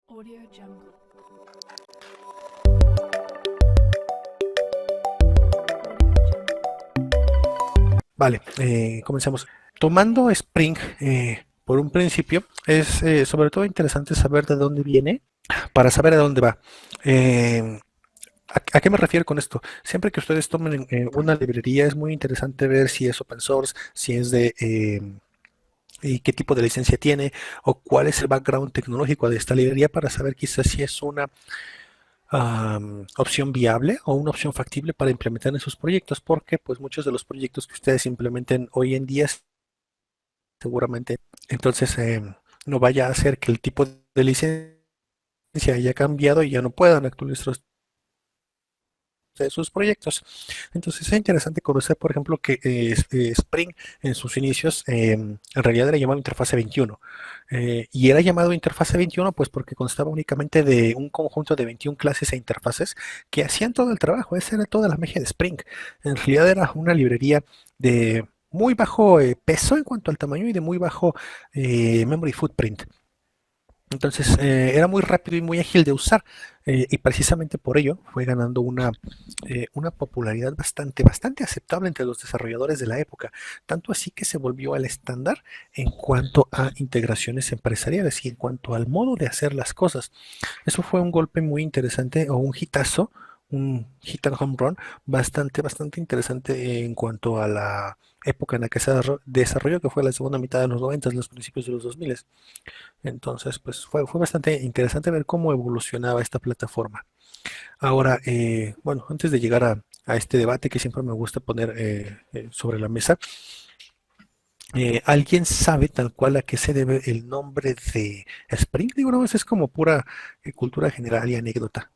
Audio Jungle. Vale, comencemos. Tomando Spring por un principio, es sobre todo interesante saber de dónde viene para saber a dónde va. Eh, ¿A qué me refiero con esto? Siempre que ustedes tomen una librería es muy interesante ver si es open source, si es de y qué tipo de licencia tiene o cuál es el background tecnológico de esta librería para saber quizás si es una opción viable o una opción factible para implementar en sus proyectos, porque pues muchos de los proyectos que ustedes implementen hoy en día seguramente entonces no vaya a hacer que el tipo de licencia haya cambiado y ya no puedan actualizar de sus proyectos. Entonces es interesante conocer, por ejemplo, que Spring en sus inicios en realidad era llamado Interfase 21. Y era llamado Interfase 21 pues porque constaba únicamente de un conjunto de 21 clases e interfaces que hacían todo el trabajo. Esa era toda la magia de Spring. En realidad era una librería de muy bajo peso en cuanto al tamaño y de muy bajo memory footprint. Entonces era muy rápido y muy ágil de usar y precisamente por ello fue ganando una popularidad bastante aceptable entre los desarrolladores de la época, tanto así que se volvió el estándar en cuanto a integraciones empresariales y en cuanto al modo de hacer las cosas. Eso fue un golpe muy interesante o un hitazo, un hit and home run bastante interesante en cuanto a la época en la que se desarrolló, que fue la segunda mitad de los 90, los principios de los 2000. Entonces, pues fue bastante interesante ver cómo evolucionaba esta plataforma. Ahora, bueno, antes de llegar a este debate que siempre me gusta poner sobre la mesa, ¿alguien sabe tal cual a qué se debe el nombre de Spring? Digo, no, es como pura cultura general y anécdota.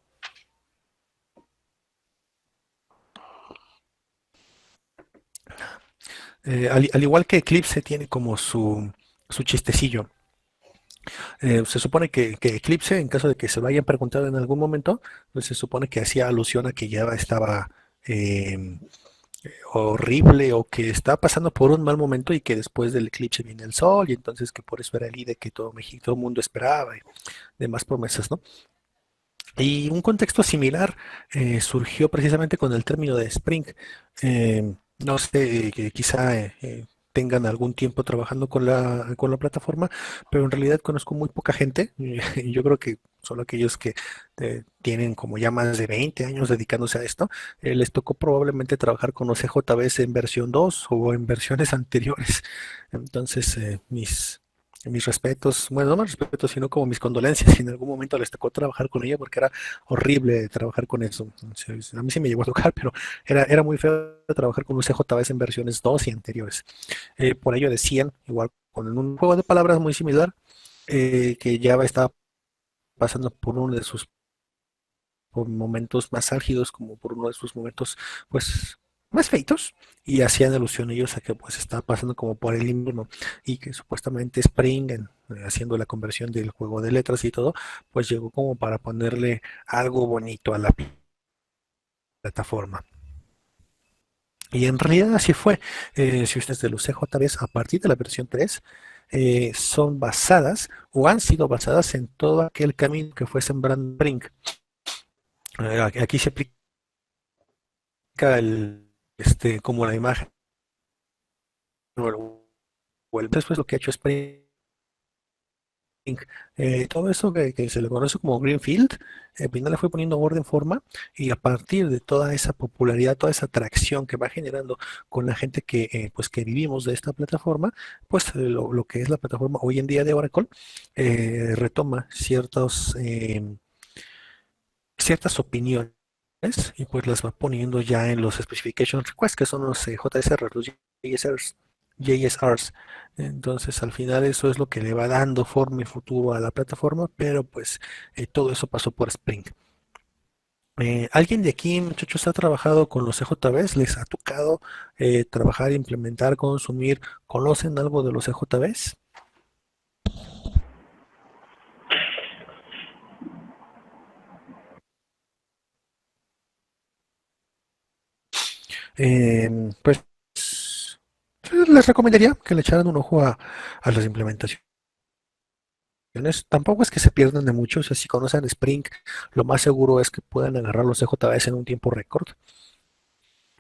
Al igual que Eclipse tiene como su chistecillo. Se supone que Eclipse, en caso de que se lo hayan preguntado en algún momento, pues se supone que hacía alusión a que ya estaba eh, horrible o que estaba pasando por un mal momento y que después del eclipse viene el sol y entonces que por eso era el líder que todo México, todo el mundo esperaba y demás promesas, ¿no? Y un contexto similar surgió precisamente con el término de Spring. No sé, que quizá tengan algún tiempo trabajando con la plataforma, pero en realidad conozco muy poca gente. Yo creo que solo aquellos que tienen como ya más de 20 años dedicándose a esto, les tocó probablemente trabajar con los CJBs en versión 2 o en versiones anteriores. Entonces, mis respetos, bueno, no mis respetos, sino como mis condolencias si en algún momento les tocó trabajar con ella, porque era horrible trabajar con eso. Entonces, a mí sí me llegó a tocar, pero era muy feo trabajar con un CJBs en versiones 2 y anteriores. Por ello decían, igual con un juego de palabras muy similar, que Java estaba pasando por uno de sus por momentos más álgidos, como por uno de sus momentos, pues, más feitos, y hacían alusión ellos a que pues estaba pasando como por el invierno y que supuestamente Spring, haciendo la conversión del juego de letras y todo, pues llegó como para ponerle algo bonito a la plataforma. Y en realidad así fue. Si ustedes de los CJBs a partir de la versión 3 son basadas o han sido basadas en todo aquel camino que fue sembrando Spring. Aquí se aplica como la imagen o el después lo que ha hecho Spring. Todo eso que se le conoce como Greenfield, final le fue poniendo orden, forma, y a partir de toda esa popularidad, toda esa atracción que va generando con la gente pues, que vivimos de esta plataforma, pues lo que es la plataforma hoy en día de Oracle, retoma ciertas opiniones y pues las va poniendo ya en los specification requests, que son los JSR, los JSRs. JSRs. Entonces, al final eso es lo que le va dando forma y futuro a la plataforma, pero pues todo eso pasó por Spring. ¿Alguien de aquí, muchachos, ha trabajado con los CJBs? ¿Les ha tocado trabajar, implementar, consumir? ¿Conocen algo de los CJBs? Pues les recomendaría que le echaran un ojo a las implementaciones Tampoco es que se pierdan de mucho, o sea, si conocen Spring, lo más seguro es que puedan agarrar los CJS en un tiempo récord.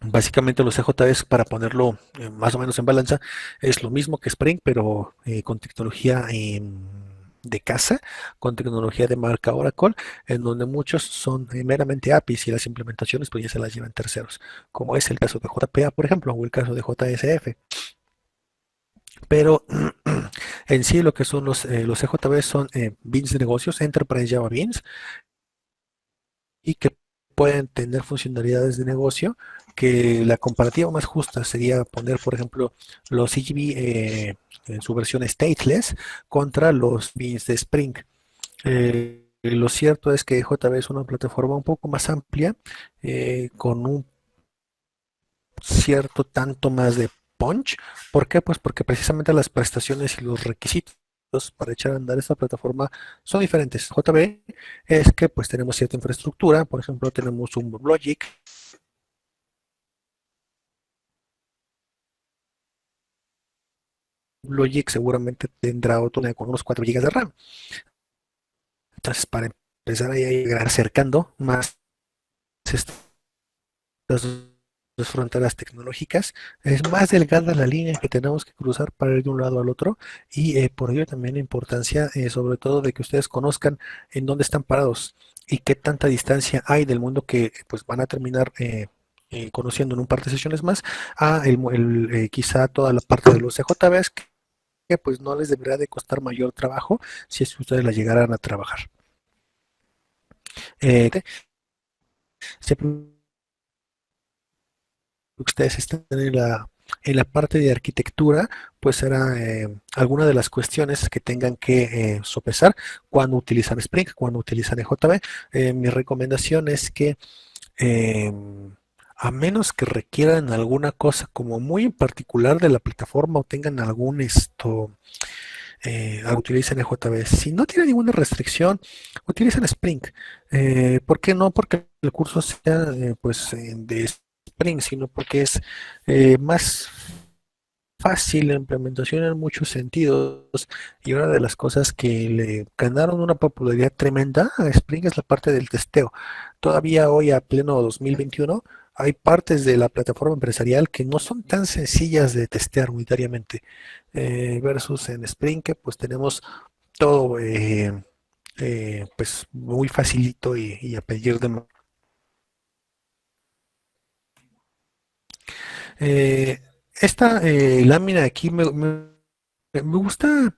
Básicamente los CJS, para ponerlo más o menos en balanza, es lo mismo que Spring, pero con tecnología de casa, con tecnología de marca Oracle, en donde muchos son meramente APIs y las implementaciones pues ya se las llevan terceros, como es el caso de JPA, por ejemplo, o el caso de JSF. Pero en sí lo que son los CJB son beans de negocios, Enterprise Java Beans, y que pueden tener funcionalidades de negocio que la comparativa más justa sería poner, por ejemplo, los CGB en su versión stateless contra los beans de Spring. Lo cierto es que JB es una plataforma un poco más amplia, con un cierto tanto más de punch. ¿Por qué? Pues porque precisamente las prestaciones y los requisitos para echar a andar esta plataforma son diferentes. JB es que pues tenemos cierta infraestructura, por ejemplo tenemos un Logic. Logic seguramente tendrá otro con unos 4 GB de RAM. Entonces para empezar ahí a ir acercando más estas dos fronteras tecnológicas, es más delgada la línea que tenemos que cruzar para ir de un lado al otro, y por ello también la importancia, sobre todo de que ustedes conozcan en dónde están parados y qué tanta distancia hay del mundo que pues van a terminar conociendo en un par de sesiones más, a quizá toda la parte de los CJBs que pues no les debería de costar mayor trabajo si es que ustedes la llegaran a trabajar. Siempre ustedes están en la parte de arquitectura, pues será alguna de las cuestiones que tengan que sopesar cuando utilizan Spring, cuando utilizan EJB. Mi recomendación es que eh, a menos que requieran alguna cosa como muy en particular de la plataforma o tengan algún utilicen EJB. Si no tienen ninguna restricción, utilicen Spring. ¿Por qué no? Porque el curso sea pues de Spring, sino porque es más fácil la implementación en muchos sentidos, y una de las cosas que le ganaron una popularidad tremenda a Spring es la parte del testeo. Todavía hoy, a pleno 2021, hay partes de la plataforma empresarial que no son tan sencillas de testear unitariamente, versus en Spring, que pues tenemos todo pues muy facilito y a pedir de mano. Eh, esta lámina aquí me gusta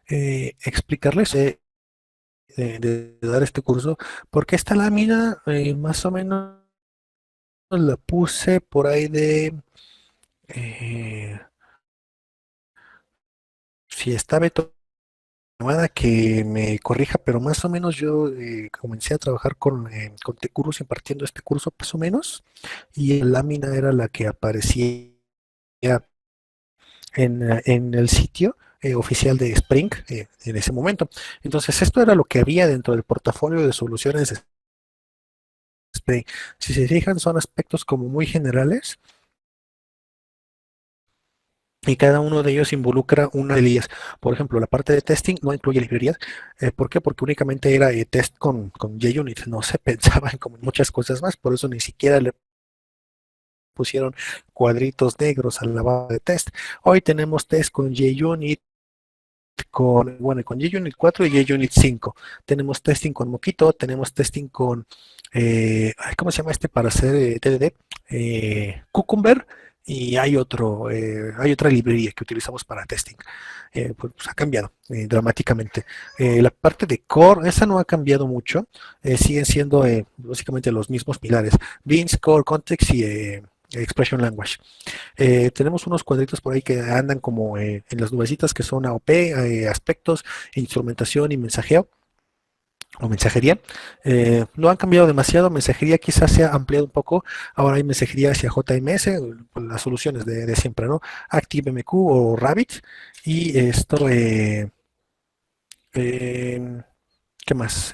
explicarles de dar este curso, porque esta lámina más o menos la puse por ahí de, eh, si está Beto llamada que me corrija, pero más o menos yo comencé a trabajar con Tecurus impartiendo este curso más o menos, y la lámina era la que aparecía en el sitio oficial de Spring en ese momento. Entonces esto era lo que había dentro del portafolio de soluciones de Spring. Si se fijan, son aspectos como muy generales, y cada uno de ellos involucra una de ellas. Por ejemplo, la parte de testing no incluye librerías. ¿Por qué? Porque únicamente era test con JUnit, no se pensaba en como muchas cosas más, por eso ni siquiera le pusieron cuadritos negros a la barra de test. Hoy tenemos test con JUnit, bueno, con JUnit 4 y JUnit 5. Tenemos testing con Mockito, tenemos testing con, ¿cómo se llama este para hacer TDD? Cucumber, y hay otra librería que utilizamos para testing. Pues ha cambiado dramáticamente. La parte de core, esa no ha cambiado mucho, siguen siendo básicamente los mismos pilares: Beans, Core, Context y Expression Language. Tenemos unos cuadritos por ahí que andan como en las nubecitas, que son AOP, aspectos, instrumentación y mensajeo o mensajería. No han cambiado demasiado. Mensajería quizás se ha ampliado un poco. Ahora hay mensajería hacia JMS, pues, las soluciones de siempre, ¿no? ActiveMQ o Rabbit. Y esto, eh, ¿qué más?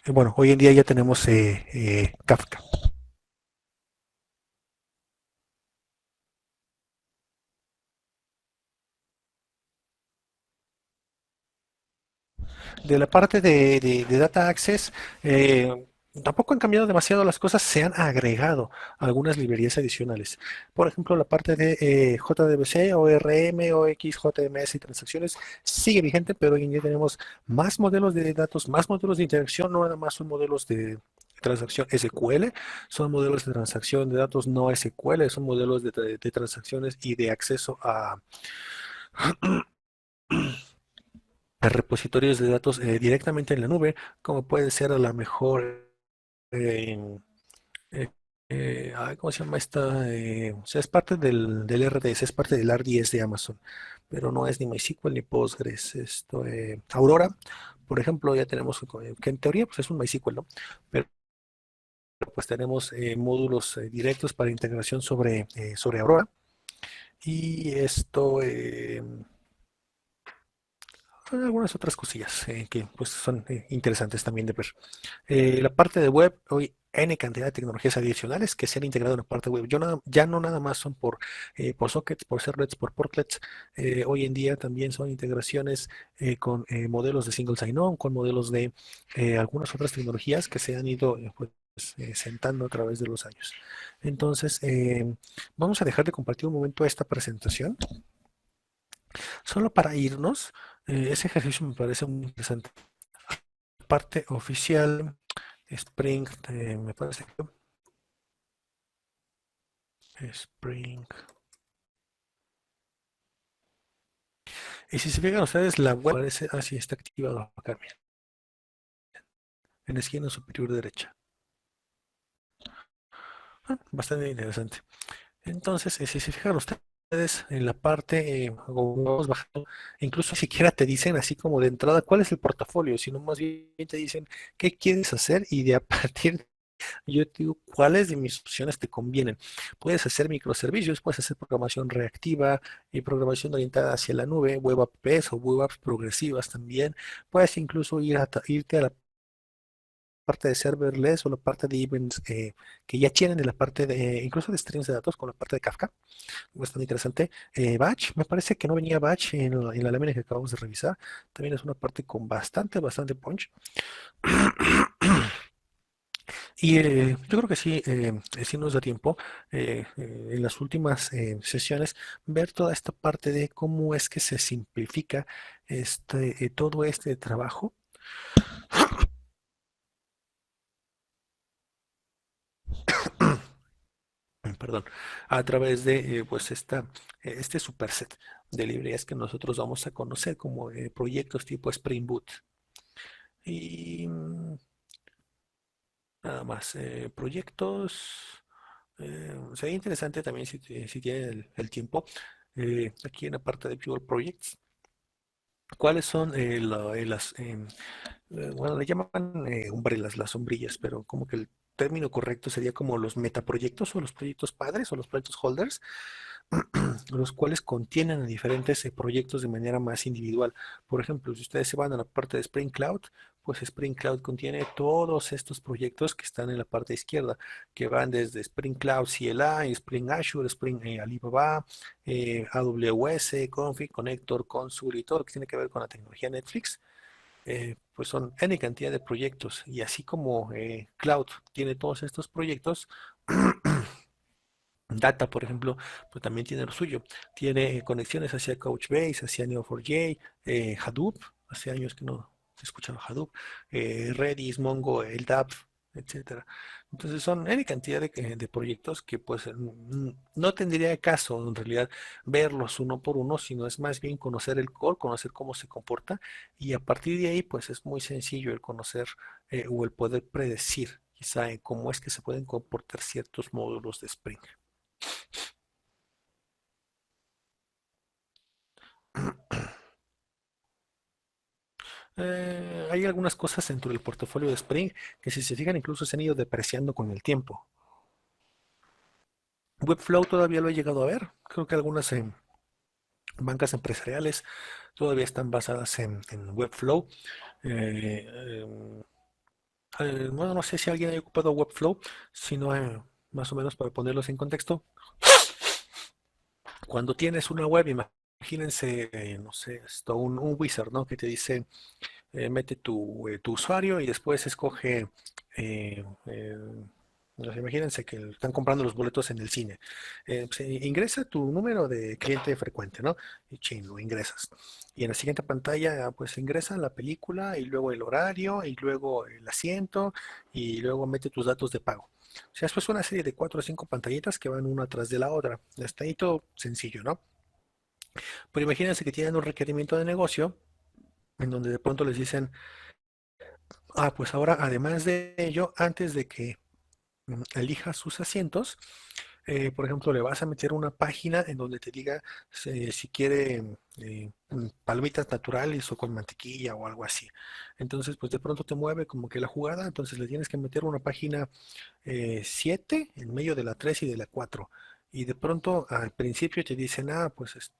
Bueno, hoy en día ya tenemos Kafka. de la parte de Data Access, tampoco han cambiado demasiado las cosas, se han agregado algunas librerías adicionales. Por ejemplo, la parte de JDBC, ORM, OX, JMS y transacciones sigue vigente, pero hoy en día tenemos más modelos de datos, más modelos de interacción, no nada más son modelos de transacción SQL, son modelos de transacción de datos no SQL, son modelos de transacciones y de acceso a repositorios de datos directamente en la nube, como puede ser a lo mejor en, ¿cómo se llama esta? O sea, es parte del RDS, es parte del RDS de Amazon, pero no es ni MySQL ni Postgres. Esto, Aurora, por ejemplo, ya tenemos que en teoría pues es un MySQL, ¿no? Pero pues tenemos módulos directos para integración sobre Aurora. Y esto, algunas otras cosillas que pues son interesantes también de ver. La parte de web, hoy N cantidad de tecnologías adicionales que se han integrado en la parte web. Ya no nada más son por sockets, por servlets, por portlets. Hoy en día también son integraciones con modelos de single sign-on, con modelos de algunas otras tecnologías que se han ido pues, sentando a través de los años. Entonces, vamos a dejar de compartir un momento esta presentación, solo para irnos. Ese ejercicio me parece muy interesante. Parte oficial, Spring, me parece que Spring. Y si se fijan ustedes, la web parece así, está activado acá, miren, en la esquina superior derecha. Bastante interesante. Entonces, si se fijan ustedes en la parte, como vamos bajando, incluso ni siquiera te dicen así como de entrada cuál es el portafolio, sino más bien te dicen qué quieres hacer y de a partir yo te digo cuáles de mis opciones te convienen. Puedes hacer microservicios, puedes hacer programación reactiva y programación orientada hacia la nube, web apps o web apps progresivas también. Puedes incluso irte a la parte de serverless o la parte de events que ya tienen en la parte de incluso de streams de datos con la parte de Kafka. Bastante interesante. Batch, me parece que no venía Batch en la lámina que acabamos de revisar. También es una parte con bastante punch. Y yo creo que sí, sí nos da tiempo en las últimas sesiones ver toda esta parte de cómo es que se simplifica todo este trabajo, perdón, a través de pues este superset de librerías que nosotros vamos a conocer como proyectos tipo Spring Boot. Y nada más, proyectos. Sería interesante también si tienen el tiempo, aquí en la parte de Pure Projects, cuáles son bueno, le llaman umbrellas, las sombrillas, pero como que el término correcto sería como los metaproyectos o los proyectos padres o los proyectos holders, los cuales contienen a diferentes proyectos de manera más individual. Por ejemplo, si ustedes se van a la parte de Spring Cloud, pues Spring Cloud contiene todos estos proyectos que están en la parte izquierda, que van desde Spring Cloud CLI, Spring Azure, Spring Alibaba, AWS, Config, Connector, Consul y todo lo que tiene que ver con la tecnología Netflix. Pues son N cantidad de proyectos y así como Cloud tiene todos estos proyectos, Data, por ejemplo, pues también tiene lo suyo. Tiene conexiones hacia Couchbase, hacia Neo4j, Hadoop. Hace años que no se escuchaba Hadoop. Redis, Mongo, LDAP, etcétera. Entonces son N cantidad de proyectos que pues no tendría caso en realidad verlos uno por uno, sino es más bien conocer el core, conocer cómo se comporta y a partir de ahí pues es muy sencillo el conocer o el poder predecir quizá cómo es que se pueden comportar ciertos módulos de Spring. Hay algunas cosas dentro del portafolio de Spring que si se fijan incluso se han ido depreciando con el tiempo. Webflow todavía lo he llegado a ver. Creo que algunas bancas empresariales todavía están basadas en Webflow. Eh, eh, bueno, no sé si alguien ha ocupado Webflow, sino más o menos para ponerlos en contexto. Cuando tienes una web, imagínense, no sé, esto, un wizard, ¿no? Que te dice, mete tu usuario y después escoge, no sé, imagínense que están comprando los boletos en el cine. Ingresa tu número de cliente frecuente, ¿no? Y chin, lo ingresas. Y en la siguiente pantalla, pues ingresa la película y luego el horario y luego el asiento y luego mete tus datos de pago. O sea, esto es una serie de cuatro o cinco pantallitas que van una atrás de la otra. Está ahí todo sencillo, ¿no? Pero imagínense que tienen un requerimiento de negocio en donde de pronto les dicen, pues ahora además de ello, antes de que elija sus asientos, por ejemplo, le vas a meter una página en donde te diga si quiere palomitas naturales o con mantequilla o algo así. Entonces, pues de pronto te mueve como que la jugada, entonces le tienes que meter una página 7 en medio de la 3 y de la 4. Y de pronto al principio te dicen, pues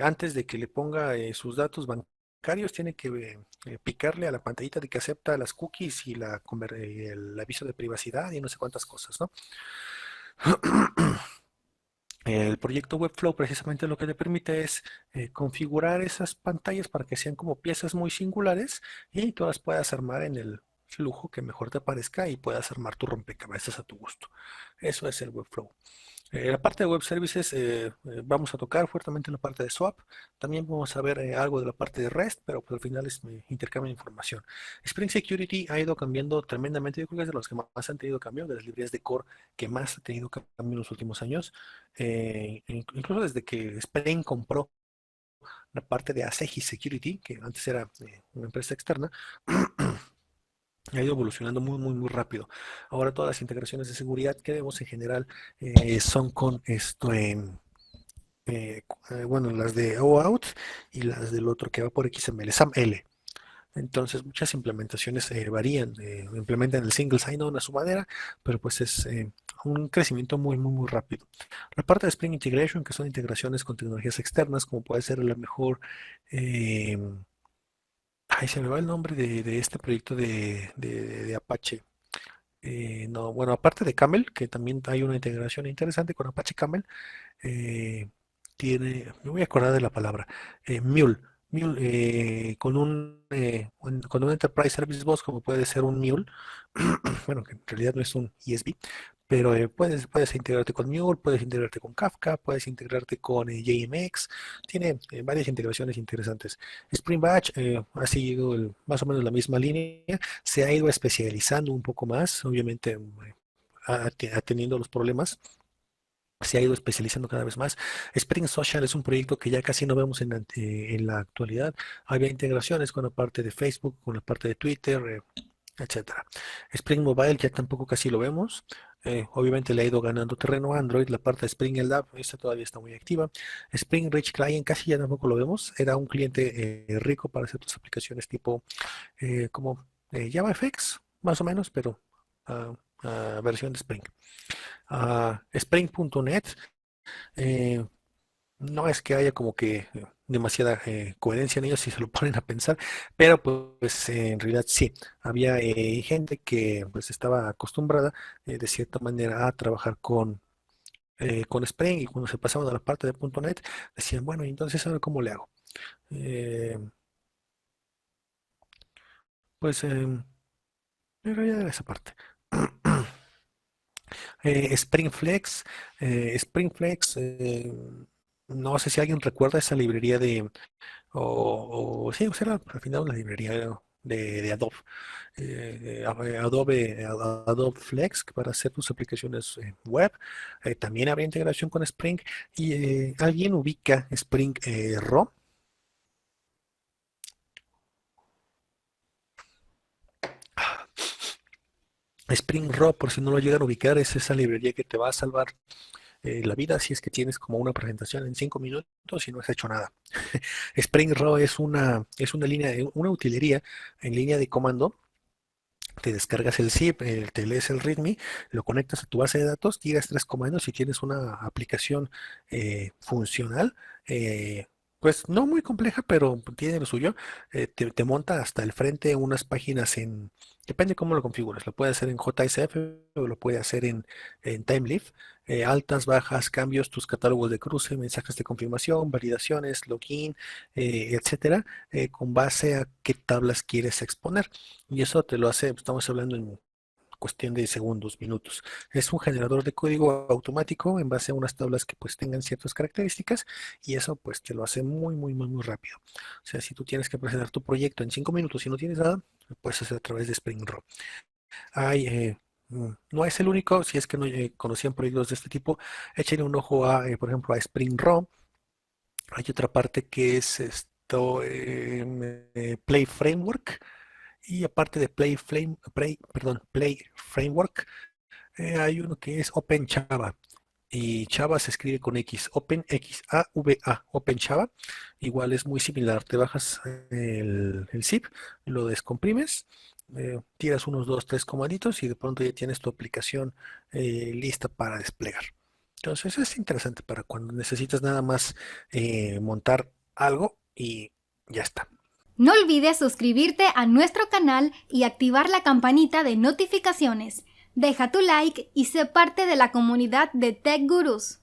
antes de que le ponga sus datos bancarios, tiene que picarle a la pantallita de que acepta las cookies y el aviso de privacidad y no sé cuántas cosas, ¿no? El proyecto Webflow precisamente lo que te permite es configurar esas pantallas para que sean como piezas muy singulares y tú las puedas armar en el flujo que mejor te parezca y puedas armar tu rompecabezas a tu gusto. Eso es el Webflow. La parte de web services vamos a tocar fuertemente la parte de swap. También vamos a ver algo de la parte de REST, pero pues, al final es intercambio de información. Spring Security ha ido cambiando tremendamente. Yo creo que es de los que más han tenido cambio, de las librerías de core que más ha tenido cambio en los últimos años. Incluso desde que Spring compró la parte de Asahi Security, que antes era una empresa externa, ha ido evolucionando muy, muy, muy rápido. Ahora todas las integraciones de seguridad que vemos en general son con esto en bueno, las de OAuth y las del otro que va por XML, SAML. Entonces, muchas implementaciones varían, implementan el single sign-on a su manera, pero pues es un crecimiento muy, muy, muy rápido. La parte de Spring Integration, que son integraciones con tecnologías externas, como puede ser a lo mejor, eh, se me va el nombre de este proyecto de Apache. No, bueno, aparte de Camel, que también hay una integración interesante con Apache Camel, eh, me voy a acordar de la palabra, Mule, con un Enterprise Service Bus como puede ser un Mule, bueno, que en realidad no es un ESB, pero puedes integrarte con Mule, puedes integrarte con Kafka, puedes integrarte con JMX, tiene varias integraciones interesantes. Spring Batch ha seguido más o menos la misma línea, se ha ido especializando un poco más, obviamente atendiendo los problemas se ha ido especializando cada vez más. Spring Social es un proyecto que ya casi no vemos en la actualidad. Había integraciones con la parte de Facebook, con la parte de Twitter, etcétera. Spring Mobile ya tampoco casi lo vemos. Obviamente le ha ido ganando terreno a Android. La parte de Spring LDAP, esta todavía está muy activa. Spring Rich Client casi ya tampoco lo vemos. Era un cliente rico para hacer tus aplicaciones tipo como JavaFX, más o menos, pero versión de Spring. Spring.net eh, no es que haya como que demasiada coherencia en ellos si se lo ponen a pensar, pero pues en realidad sí, había gente que pues estaba acostumbrada de cierta manera a trabajar con Spring y cuando se pasaban a la parte de .NET decían, bueno, ¿y entonces ahora cómo le hago? Eh, pues en realidad era esa parte. Springflex, Springflex, no sé si alguien recuerda esa librería sí, era al final una librería de Adobe, Adobe Flex para hacer tus aplicaciones web. También había integración con Spring y alguien ubica Spring Raw. Spring Raw, por si no lo llegan a ubicar, es esa librería que te va a salvar la vida si es que tienes como una presentación en 5 minutos y no has hecho nada. Spring Raw es una línea, una utilería en línea de comando. Te descargas el zip, te lees el README, lo conectas a tu base de datos, tiras tres comandos y tienes una aplicación funcional. Pues no muy compleja, pero tiene lo suyo. Te monta hasta el frente unas páginas depende cómo lo configuras. Lo puede hacer en JSF o lo puede hacer en Timeleaf. altas, bajas, cambios, tus catálogos de cruce, mensajes de confirmación, validaciones, login, etcétera, con base a qué tablas quieres exponer. Y eso te lo hace, estamos hablando en cuestión de segundos, minutos. Es un generador de código automático en base a unas tablas que pues tengan ciertas características y eso pues te lo hace muy rápido. O sea, si tú tienes que presentar tu proyecto en 5 minutos y no tienes nada, lo puedes hacer a través de Spring Raw. Hay, no es el único, si es que no conocían proyectos de este tipo, échenle un ojo a, por ejemplo, a Spring Raw. Hay otra parte que es esto, Play Framework. Y aparte de Play Framework, hay uno que es Open Java. Y Java se escribe con X, Open X-A-V-A, Open Java. Igual es muy similar. Te bajas el zip, lo descomprimes, tiras unos 2 3 comaditos y de pronto ya tienes tu aplicación lista para desplegar. Entonces es interesante para cuando necesitas nada más montar algo y ya está. No olvides suscribirte a nuestro canal y activar la campanita de notificaciones. Deja tu like y sé parte de la comunidad de Tech Gurus.